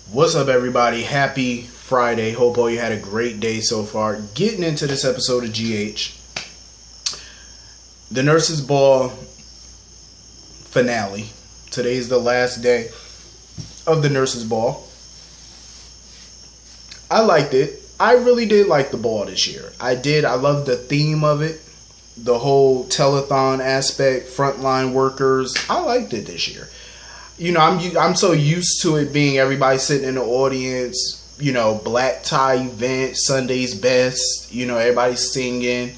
What's up, everybody? Happy Friday. Hope all you had a great day so far. Getting into this episode of GH. The Nurses Ball finale. Today's the last day of the Nurses Ball. I liked it. I really did like the ball this year. I did. I loved the theme of it. The whole telethon aspect, frontline workers. I liked it this year. You know, I'm so used to it being everybody sitting in the audience, you know, black tie event, Sunday's best, you know, everybody singing,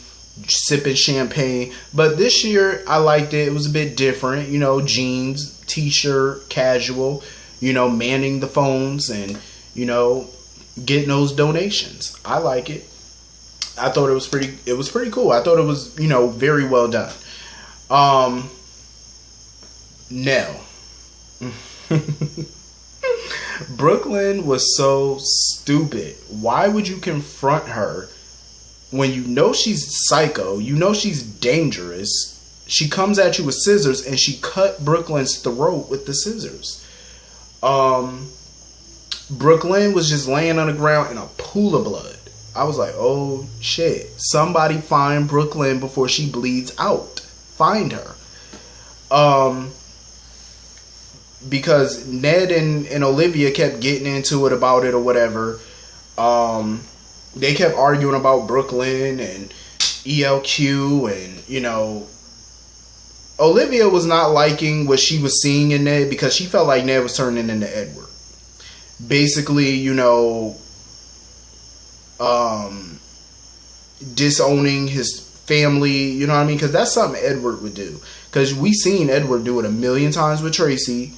sipping champagne. But this year, I liked it. It was a bit different, you know, jeans, t-shirt, casual, you know, manning the phones and, you know, getting those donations. I like it. I thought it was pretty cool. I thought it was, you know, very well done. Now, Brooklyn was so stupid. Why would you confront her when you know she's psycho? You know she's dangerous. She comes at you with scissors and she cut Brooklyn's throat with the scissors. Brooklyn was just laying on the ground in a pool of blood. I was like, oh shit. Somebody find Brooklyn before she bleeds out. Find her. Because Ned and Olivia kept getting into it about it or whatever. They kept arguing about Brooklyn and ELQ and, you know, Olivia was not liking what she was seeing in Ned because she felt like Ned was turning into Edward. Basically, you know, disowning his family, you know what I mean? Because that's something Edward would do. Because we seen Edward do it a million times with Tracy.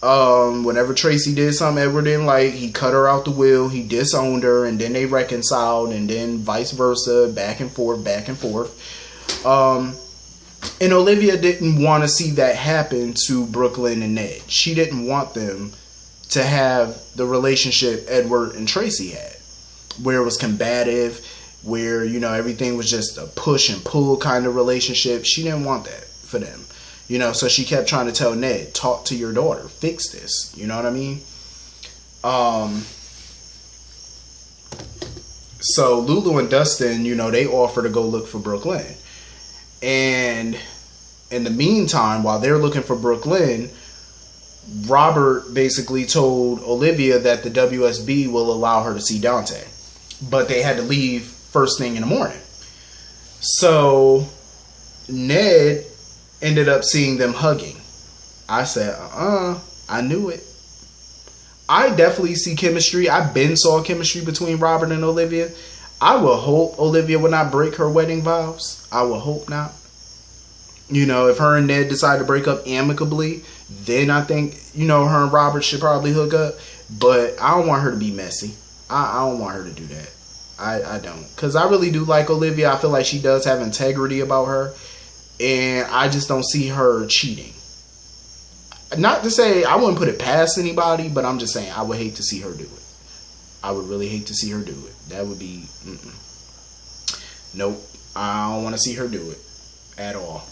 Whenever Tracy did something Edward didn't like, he cut her out the will, he disowned her, and then they reconciled, and then vice versa, back and forth. And Olivia didn't want to see that happen to Brooklyn and Ned. She didn't want them to have the relationship Edward and Tracy had, where it was combative, where, you know, everything was just a push and pull kind of relationship. She didn't want that for them. You know, so she kept trying to tell Ned, talk to your daughter, fix this. You know what I mean? So Lulu and Dustin, you know, they offer to go look for Brooklyn. And in the meantime, while they're looking for Brooklyn, Robert basically told Olivia that the WSB will allow her to see Dante. But they had to leave first thing in the morning. So Ned ended up seeing them hugging. I said, I knew it. I definitely see chemistry. I've been saw chemistry between Robert and Olivia. I will hope Olivia will not break her wedding vows. I will hope not. You know, if her and Ned decide to break up amicably, then I think, you know, her and Robert should probably hook up. But I don't want her to be messy. I don't want her to do that. I don't. Because I really do like Olivia. I feel like she does have integrity about her. And I just don't see her cheating. Not to say I wouldn't put it past anybody, but I'm just saying I would hate to see her do it. I would really hate to see her do it. That would be, nope. I don't want to see her do it at all.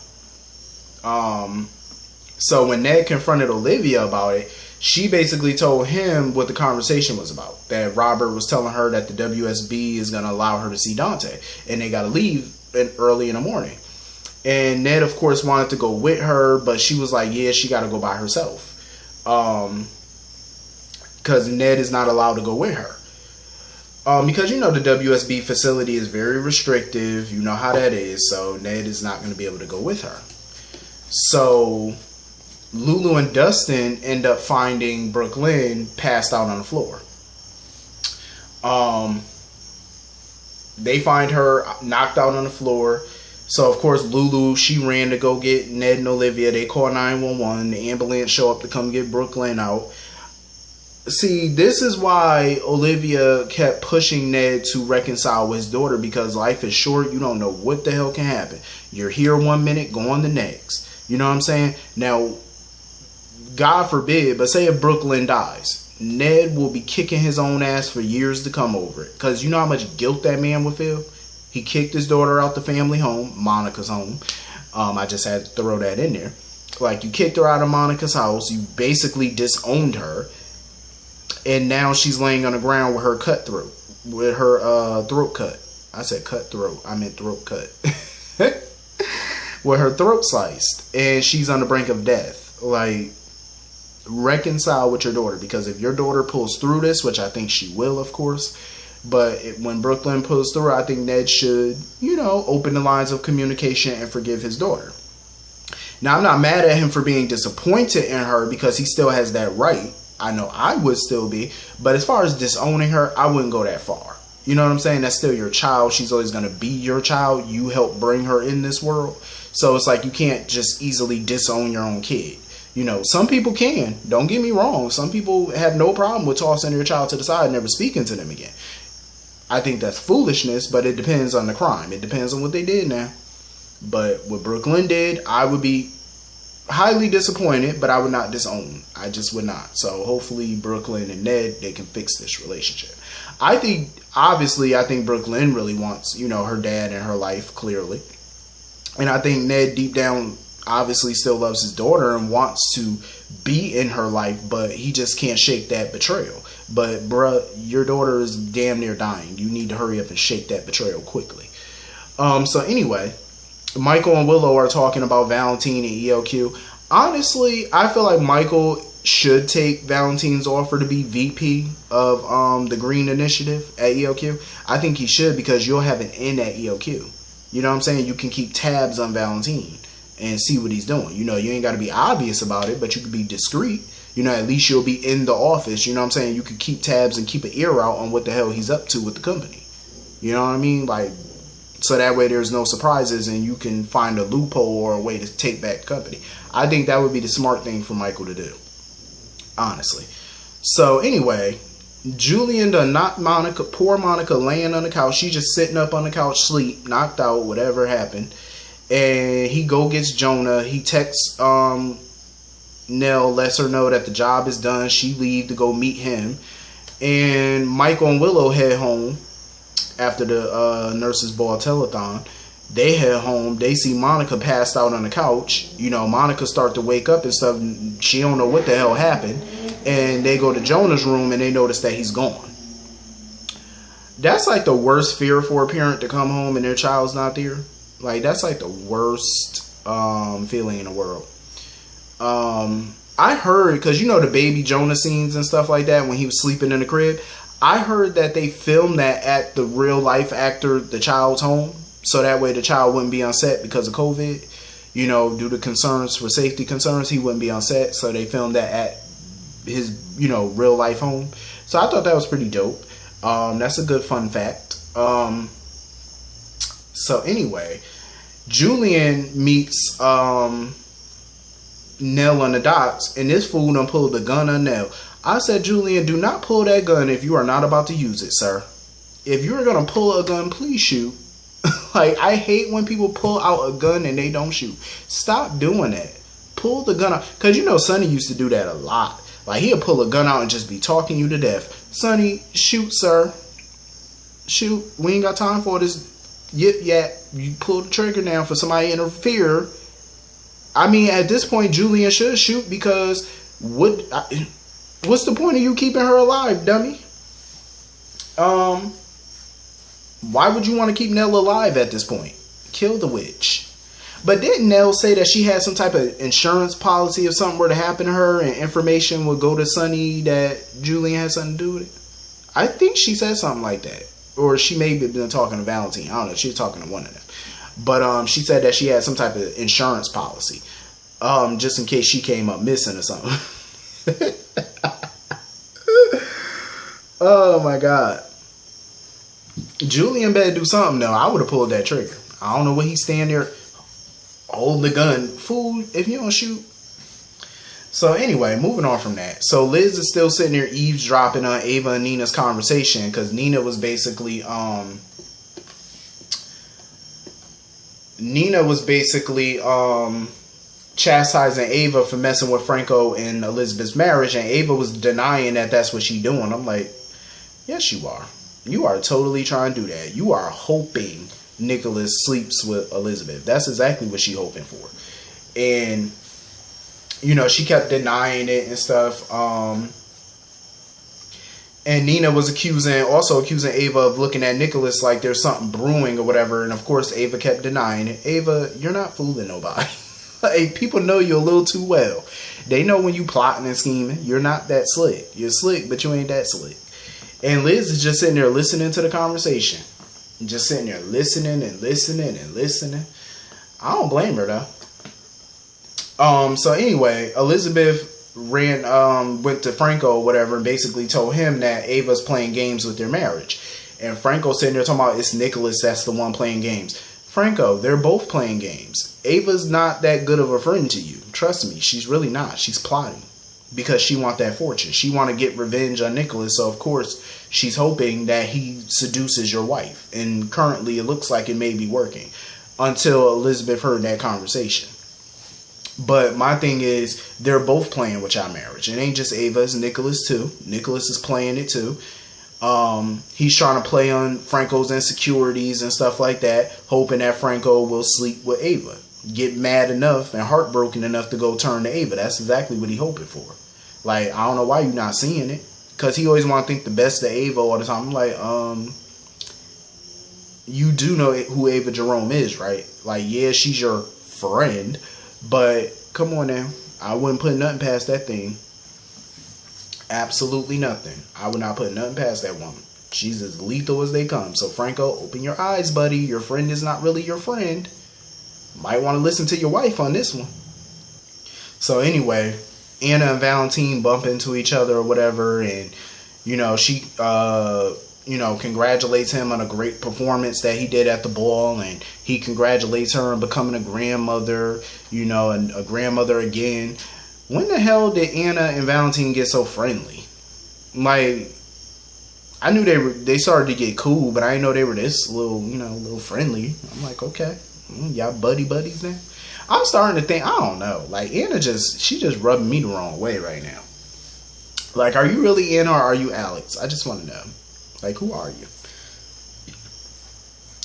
So when Ned confronted Olivia about it, she basically told him what the conversation was about. That Robert was telling her that the WSB is going to allow her to see Dante. And they got to leave early in the morning. And Ned, of course, wanted to go with her, but she was like, yeah, she got to go by herself. Because Ned is not allowed to go with her. Because, you know, the WSB facility is very restrictive. You know how that is. So Ned is not going to be able to go with her. So Lulu and Dustin end up finding Brooklyn passed out on the floor. They find her knocked out on the floor. So, of course, Lulu, she ran to go get Ned and Olivia. They call 911. The ambulance show up to come get Brooklyn out. See, this is why Olivia kept pushing Ned to reconcile with his daughter, because life is short. You don't know what the hell can happen. You're here one minute, gone the next. You know what I'm saying? Now, God forbid, but say if Brooklyn dies, Ned will be kicking his own ass for years to come over it. Because you know how much guilt that man would feel? He kicked his daughter out the family home, Monica's home. I just had to throw that in there. Like, you kicked her out of Monica's house. You basically disowned her. and now she's laying on the ground with her throat cut. I said cutthroat. I meant throat cut. With her throat sliced, and she's on the brink of death. Like, reconcile with your daughter, because if your daughter pulls through this, which I think she will, of course, but when Brooklyn pulls through, I think Ned should, open the lines of communication and forgive his daughter. Now, I'm not mad at him for being disappointed in her, because he still has that right. I know I would still be, but as far as disowning her, I wouldn't go that far. You know what I'm saying? That's still your child. She's always going to be your child. You helped bring her in this world. So it's like you can't just easily disown your own kid. Some people can. Don't get me wrong. Some people have no problem with tossing their child to the side and never speaking to them again. I think that's foolishness, but it depends on the crime. It depends on what they did now. But what Brooklyn did, I would be highly disappointed, but I would not disown. I just would not. So hopefully Brooklyn and Ned, they can fix this relationship. I think Brooklyn really wants, her dad in her life, clearly. And I think Ned deep down obviously still loves his daughter and wants to be in her life, but he just can't shake that betrayal. But bruh, your daughter is damn near dying. You need to hurry up and shake that betrayal quickly. So anyway, Michael and Willow are talking about Valentine and ELQ. Honestly, I feel like Michael should take Valentine's offer to be VP of the Green Initiative at ELQ. I think he should, because you'll have an in at ELQ. You know what I'm saying? You can keep tabs on Valentine and see what he's doing. You ain't got to be obvious about it, but you can be discreet. At least you'll be in the office. You know what I'm saying? You can keep tabs and keep an ear out on what the hell he's up to with the company. You know what I mean? Like, so that way there's no surprises and you can find a loophole or a way to take back the company. I think that would be the smart thing for Michael to do, honestly. So anyway, Julian done knocked poor Monica laying on the couch. She just sitting up on the couch, sleep, knocked out, whatever happened. And he gets Jonah. He texts Nell, lets her know that the job is done. She leave to go meet him. And Michael and Willow head home after the nurses ball telethon. They head home. They see Monica passed out on the couch. Monica start to wake up and stuff. She don't know what the hell happened. And they go to Jonah's room and they notice that he's gone. That's like the worst fear for a parent, to come home and their child's not there. Like, that's like the worst feeling in the world. I heard, because the baby Jonah scenes and stuff like that when he was sleeping in the crib, I heard that they filmed that at the real life actor, the child's home. So that way the child wouldn't be on set because of COVID. Due to concerns, for safety concerns, he wouldn't be on set. So they filmed that at his, real life home. So I thought that was pretty dope. That's a good fun fact. So anyway, Julian meets Nell on the docks, and this fool done pulled the gun on Nell. I said, Julian, do not pull that gun if you are not about to use it, sir. If you're gonna pull a gun, please shoot. Like, I hate when people pull out a gun and they don't shoot. Stop doing that. Pull the gun out. Because Sonny used to do that a lot. Like, he'll pull a gun out and just be talking you to death. Sonny, shoot, sir. Shoot. We ain't got time for this yip yap. You pull the trigger down for somebody to interfere. I mean, at this point, Julian should shoot, because what's the point of you keeping her alive, dummy? Why would you want to keep Nell alive at this point? Kill the witch. But didn't Nell say that she had some type of insurance policy if something were to happen to her and information would go to Sonny that Julian had something to do with it? I think she said something like that. Or she may have been talking to Valentine. I don't know. She was talking to one of them. But she said that she had some type of insurance policy. Just in case she came up missing or something. Oh my God. Julian better do something though. I would have pulled that trigger. I don't know what he's standing there holding the gun. Fool, if you don't shoot. So anyway, moving on from that. So Liz is still sitting there eavesdropping on Ava and Nina's conversation, because Nina was basically chastising Ava for messing with Franco and Elizabeth's marriage, and Ava was denying that that's what she's doing. I'm like, yes, you are. You are totally trying to do that. You are hoping Nicholas sleeps with Elizabeth. That's exactly what she's hoping for. And, she kept denying it and stuff. And Nina was also accusing Ava of looking at Nicholas like there's something brewing or whatever. And of course, Ava kept denying it. Ava, you're not fooling nobody. Like, people know you a little too well. They know when you plotting and scheming. You're not that slick. You're slick, but you ain't that slick. And Liz is just sitting there listening to the conversation. Just sitting there listening and listening and listening. I don't blame her though. So anyway, Elizabeth went to Franco or whatever and basically told him that Ava's playing games with their marriage. And Franco sitting there talking about it's Nicholas that's the one playing games. Franco, they're both playing games. Ava's not that good of a friend to you. Trust me, she's really not. She's plotting because she want that fortune. She want to get revenge on Nicholas. So of course she's hoping that he seduces your wife. And currently it looks like it may be working until Elizabeth heard that conversation. But my thing is, they're both playing with y'all marriage. It ain't just Ava, it's Nicholas too. Nicholas is playing it too. He's trying to play on Franco's insecurities and stuff like that, hoping that Franco will sleep with Ava. Get mad enough and heartbroken enough to go turn to Ava. That's exactly what he's hoping for. Like, I don't know why you're not seeing it. Because he always want to think the best of Ava all the time. I'm like, you do know who Ava Jerome is, right? Like, yeah, she's your friend. But, come on now. I wouldn't put nothing past that thing. Absolutely nothing. I would not put nothing past that woman. She's as lethal as they come. So, Franco, open your eyes, buddy. Your friend is not really your friend. Might want to listen to your wife on this one. So, anyway, Anna and Valentine bump into each other or whatever. And, you know, she, congratulates him on a great performance that he did at the ball, and he congratulates her on becoming a grandmother, and a grandmother again. When the hell did Anna and Valentine get so friendly? Like, I knew they started to get cool, but I didn't know they were this little friendly. I'm like, okay, y'all buddies now. I'm starting to think, I don't know, like Anna she just rubbing me the wrong way right now. Like, are you really Anna or are you Alex? I just want to know. Like, who are you?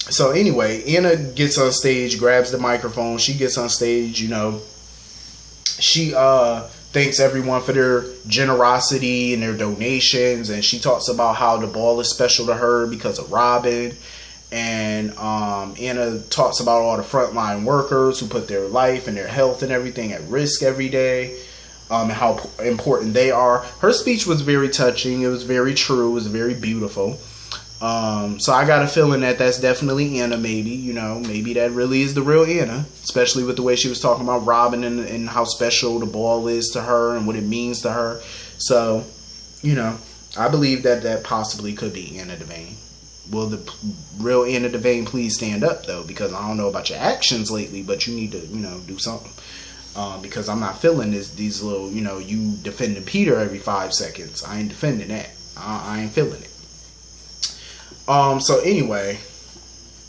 So anyway, Anna gets on stage, grabs the microphone. She gets on stage, She thanks everyone for their generosity and their donations. And she talks about how the ball is special to her because of Robin. And Anna talks about all the frontline workers who put their life and their health and everything at risk every day. And how important they are. Her speech was very touching. It was very true. It was very beautiful. So I got a feeling that that's definitely Anna, maybe. Maybe that really is the real Anna. Especially with the way she was talking about Robin and how special the ball is to her and what it means to her. So, I believe that possibly could be Anna Devane. Will the real Anna Devane please stand up, though? Because I don't know about your actions lately, but you need to, do something. Because I'm not feeling these little, you defending Peter every 5 seconds. I ain't defending that. I ain't feeling it. So anyway,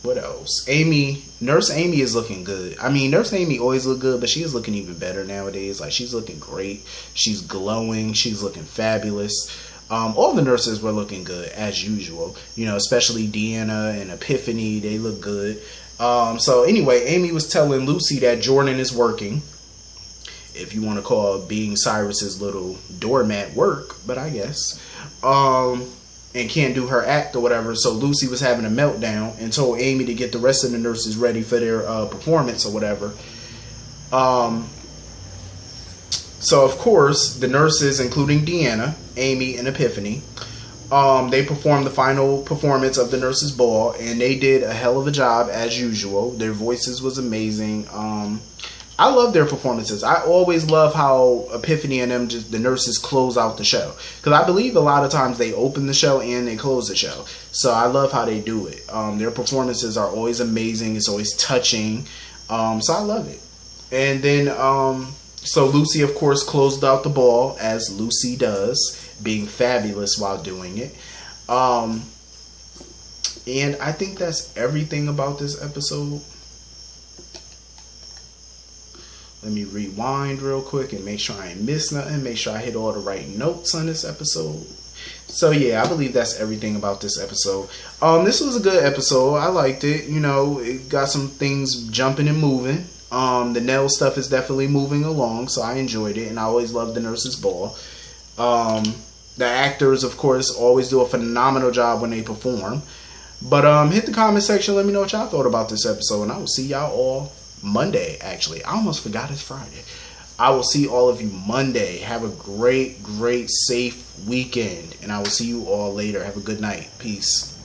what else? Nurse Amy is looking good. I mean, Nurse Amy always looked good, but she is looking even better nowadays. Like, she's looking great. She's glowing. She's looking fabulous. All the nurses were looking good as usual. Especially Deanna and Epiphany. They look good. So anyway, Amy was telling Lucy that Jordan is working. If you want to call being Cyrus's little doormat work, but I guess. And can't do her act or whatever. So Lucy was having a meltdown and told Amy to get the rest of the nurses ready for their performance or whatever. So of course, the nurses, including Deanna, Amy, and Epiphany, they performed the final performance of the nurses' ball, and they did a hell of a job as usual. Their voices was amazing. I love their performances. I always love how Epiphany and them, the nurses, close out the show. Because I believe a lot of times they open the show and they close the show. So I love how they do it. Their performances are always amazing. It's always touching. So I love it. And then, so Lucy, of course, closed out the ball, as Lucy does, being fabulous while doing it. And I think that's everything about this episode. Let me rewind real quick and make sure I ain't missed nothing. Make sure I hit all the right notes on this episode. So yeah, I believe that's everything about this episode. This was a good episode. I liked it. It got some things jumping and moving. The Nell stuff is definitely moving along, so I enjoyed it. And I always loved the nurse's ball. The actors, of course, always do a phenomenal job when they perform. But hit the comment section. Let me know what y'all thought about this episode. And I will see y'all all Monday, actually. I almost forgot it's Friday. I will see all of you Monday. Have a great, great, safe weekend. And I will see you all later. Have a good night. Peace.